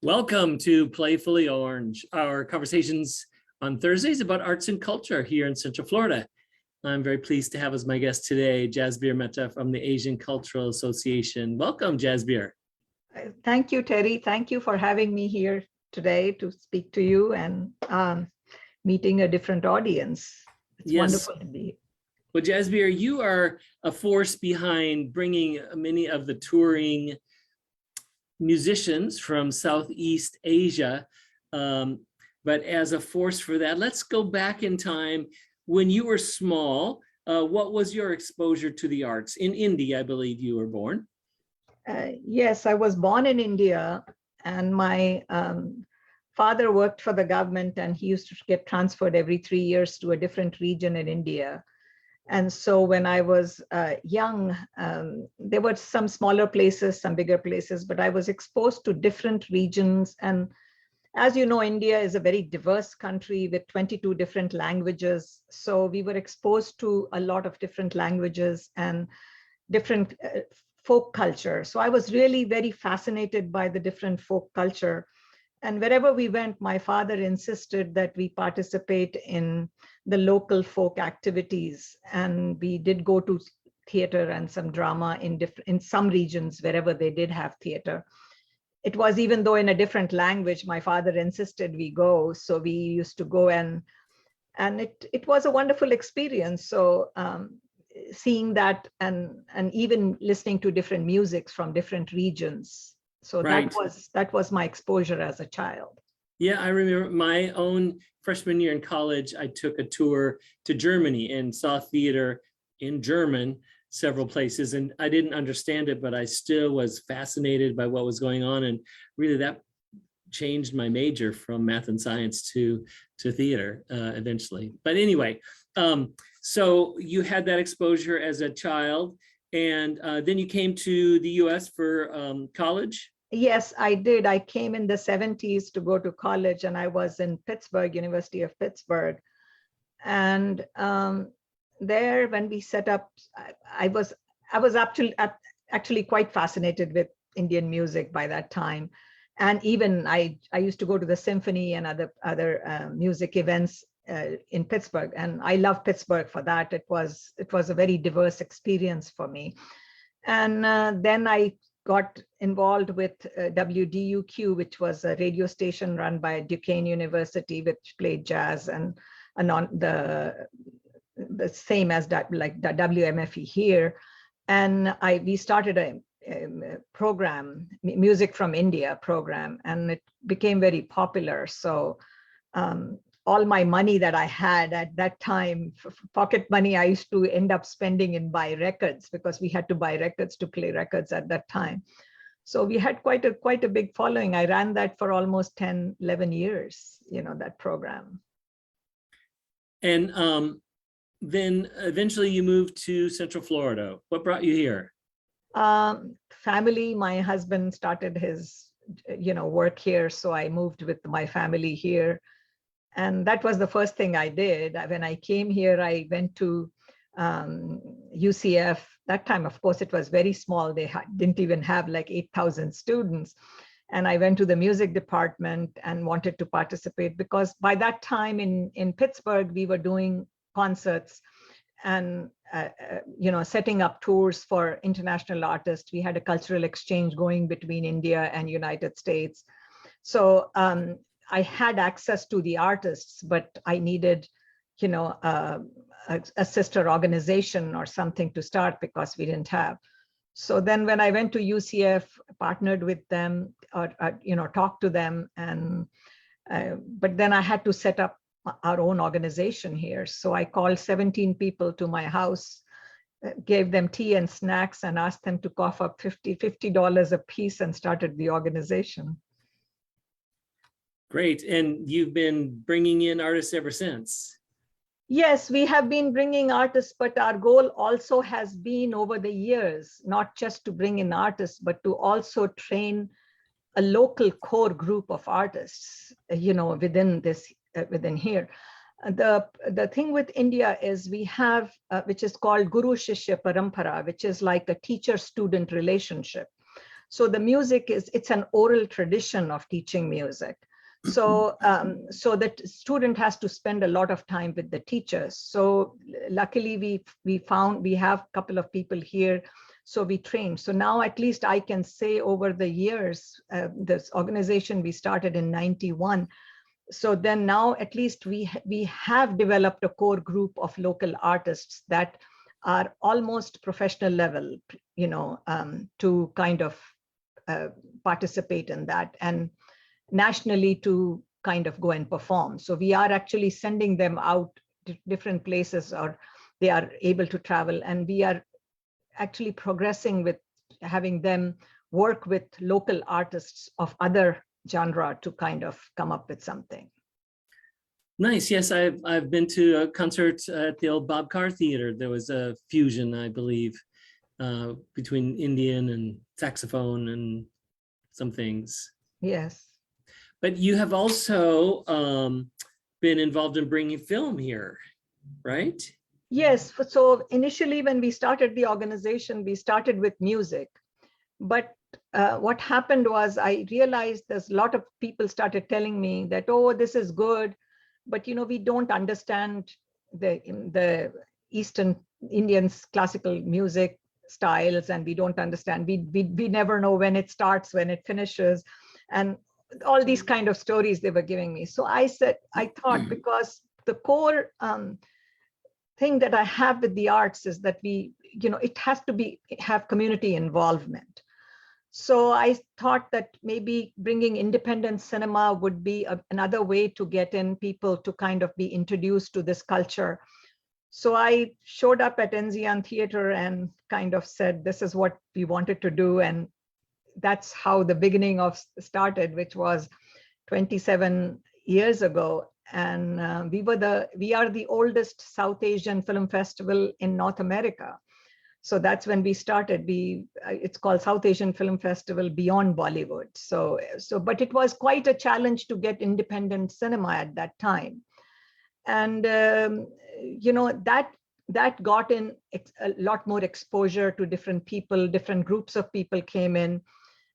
Welcome to Playfully Orange, our conversations on Thursdays about arts and culture here in Central Florida. I'm very pleased to have as my guest today, Jasbir Mehta from the Asian Cultural Association. Welcome, Jasbir. Thank you, Terry. Thank you for having me here today to speak to you and meeting a different audience. It's wonderful to be here. Well, Jasbir, you are a force behind bringing many of the touring musicians from Southeast Asia. But as a force for that, let's go back in time. When you were small, what was your exposure to the arts? In India, I believe you were born. Yes, I was born in India, and my father worked for the government, and he used to get transferred every 3 years to a different region in India. And so when I was young, there were some smaller places, some bigger places, but I was exposed to different regions. And as you know, India is a very diverse country with 22 different languages. So we were exposed to a lot of different languages and different folk culture. So I was really very fascinated by the different folk culture. And wherever we went, my father insisted that we participate in the local folk activities. And we did go to theater and some drama in some regions wherever they did have theater. It was, even though in a different language, my father insisted we go. So we used to go, and it was a wonderful experience. So seeing that and even listening to different musics from different regions. So right. that was my exposure as a child. Yeah, I remember my own freshman year in college, I took a tour to Germany and saw theater in German several places, and I didn't understand it, but I still was fascinated by what was going on, and really that changed my major from math and science to theater eventually. But anyway, so you had that exposure as a child, and then you came to the US for college? Yes, I did. I came in the 70s to go to college, and I was in Pittsburgh, University of Pittsburgh. And there, when we set up, I was actually quite fascinated with Indian music by that time. And even I used to go to the symphony and other music events in Pittsburgh, and I love Pittsburgh for that. It was a very diverse experience for me. And then I got involved with WDUQ, which was a radio station run by Duquesne University, which played jazz and on the same as that, like the WMFE here. And we started a program, Music from India program, and it became very popular. So all my money that I had at that time, pocket money, I used to end up spending and buy records, because we had to buy records to play records at that time. So we had quite a big following. I ran that for almost 10, 11 years, that program. And then eventually you moved to Central Florida. What brought you here? Family. My husband started his, work here. So I moved with my family here. And that was the first thing I did. When I came here, I went to UCF. That time, of course, it was very small. They didn't even have like 8,000 students. And I went to the music department and wanted to participate, because by that time in Pittsburgh, we were doing concerts and setting up tours for international artists. We had a cultural exchange going between India and United States. So I had access to the artists, but I needed, a sister organization or something to start, because we didn't have. So then when I went to UCF, partnered with them, or talked to them, and but then I had to set up our own organization here. So I called 17 people to my house, gave them tea and snacks, and asked them to cough up $50 a piece, and started the organization. Great. And you've been bringing in artists ever since? Yes, we have been bringing artists, but our goal also has been over the years, not just to bring in artists, but to also train a local core group of artists, within here. The thing with India is we have, which is called Guru Shishya Parampara, which is like a teacher-student relationship. So the music it's an oral tradition of teaching music. So so that student has to spend a lot of time with the teachers. So luckily we have a couple of people here, so we trained. So now at least I can say over the years, this organization we started in 91. So then now at least we have developed a core group of local artists that are almost professional level, to kind of participate in that, and nationally to kind of go and perform. So we are actually sending them out to different places, or they are able to travel, and we are actually progressing with having them work with local artists of other genre to kind of come up with something. Nice. Yes, I've been to a concert at the old Bob Carr Theater. There was a fusion, I believe, between Indian and saxophone and some things. Yes. But you have also been involved in bringing film here, right? Yes. So initially, when we started the organization, we started with music. But what happened was I realized there's a lot of people started telling me that, oh, this is good, but we don't understand the Eastern Indians classical music styles, and we don't understand. We never know when it starts, when it finishes, and all these kind of stories they were giving me. So I thought, because the core thing that I have with the arts is that it has to have community involvement. So I thought that maybe bringing independent cinema would be another way to get in people to kind of be introduced to this culture. So I showed up at Enzian Theater and kind of said, this is what we wanted to do. And that's how the beginning of started, which was 27 years ago. And we are the oldest South Asian film festival in North America. So that's when we started. It's called South Asian Film Festival Beyond Bollywood. But it was quite a challenge to get independent cinema at that time. And, that got in a lot more exposure to different people, different groups of people came in.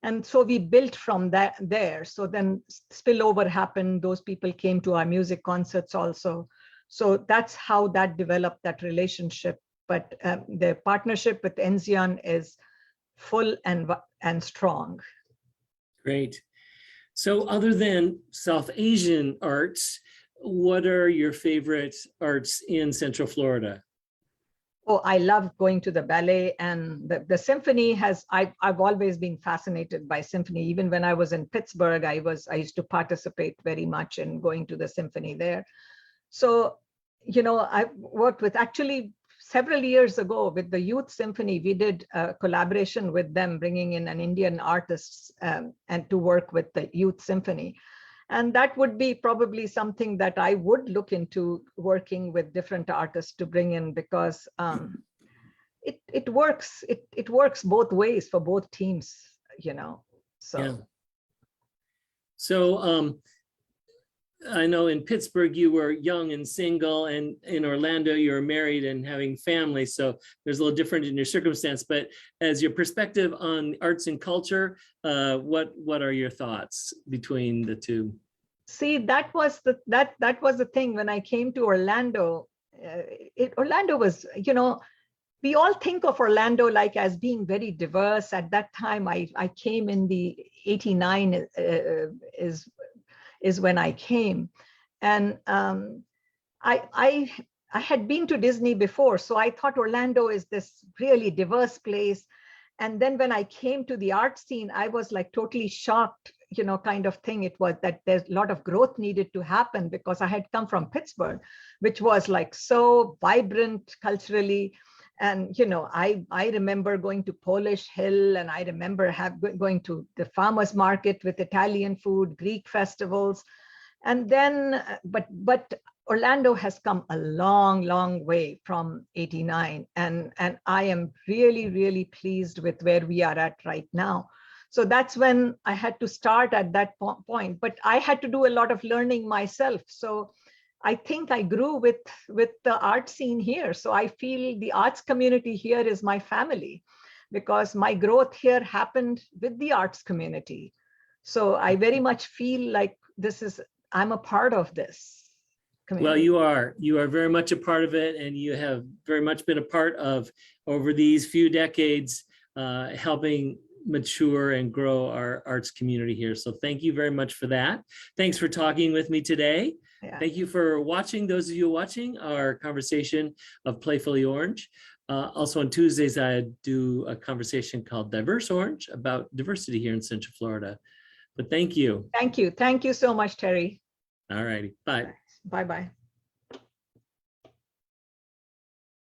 And so we built from there. So then spillover happened. Those people came to our music concerts also. So that's how that developed, that relationship. But the partnership with Enzian is full and strong. Great. So other than South Asian arts, what are your favorite arts in Central Florida? Oh, I love going to the ballet, and the symphony I've always been fascinated by symphony. Even when I was in Pittsburgh, I used to participate very much in going to the symphony there. So, I worked with, actually several years ago with the Youth Symphony, we did a collaboration with them, bringing in an Indian artist and to work with the Youth Symphony. And that would be probably something that I would look into, working with different artists to bring in, because it works. It works both ways for both teams, So. Yeah. So I know in Pittsburgh you were young and single, and in Orlando you were married and having family. So there's a little different in your circumstance. But as your perspective on arts and culture, what are your thoughts between the two? See, that was the thing when I came to Orlando. Orlando was, we all think of Orlando like as being very diverse. At that time, I came in the 89 is when I came, and I had been to Disney before, so I thought Orlando is this really diverse place. And then when I came to the art scene, I was like totally shocked, kind of thing. It was that there's a lot of growth needed to happen, because I had come from Pittsburgh, which was like so vibrant culturally. And, I remember going to Polish Hill, and I remember going to the farmers market with Italian food, Greek festivals. And then, but Orlando has come a long, long way from 89. And I am really, really pleased with where we are at right now. So that's when I had to start at that point, but I had to do a lot of learning myself. So I think I grew with the art scene here. So I feel the arts community here is my family. because my growth here happened with the arts community. So I very much feel like I'm a part of this community. Well, you are very much a part of it, and you have very much been a part of, over these few decades, helping mature and grow our arts community here. So thank you very much for that. Thanks for talking with me today. Yeah. Thank you for watching, those of you watching our conversation of Playfully Orange. Also on Tuesdays, I do a conversation called Diverse Orange about diversity here in Central Florida. But thank you. Thank you. Thank you so much, Terry. All righty. Bye. Bye-bye.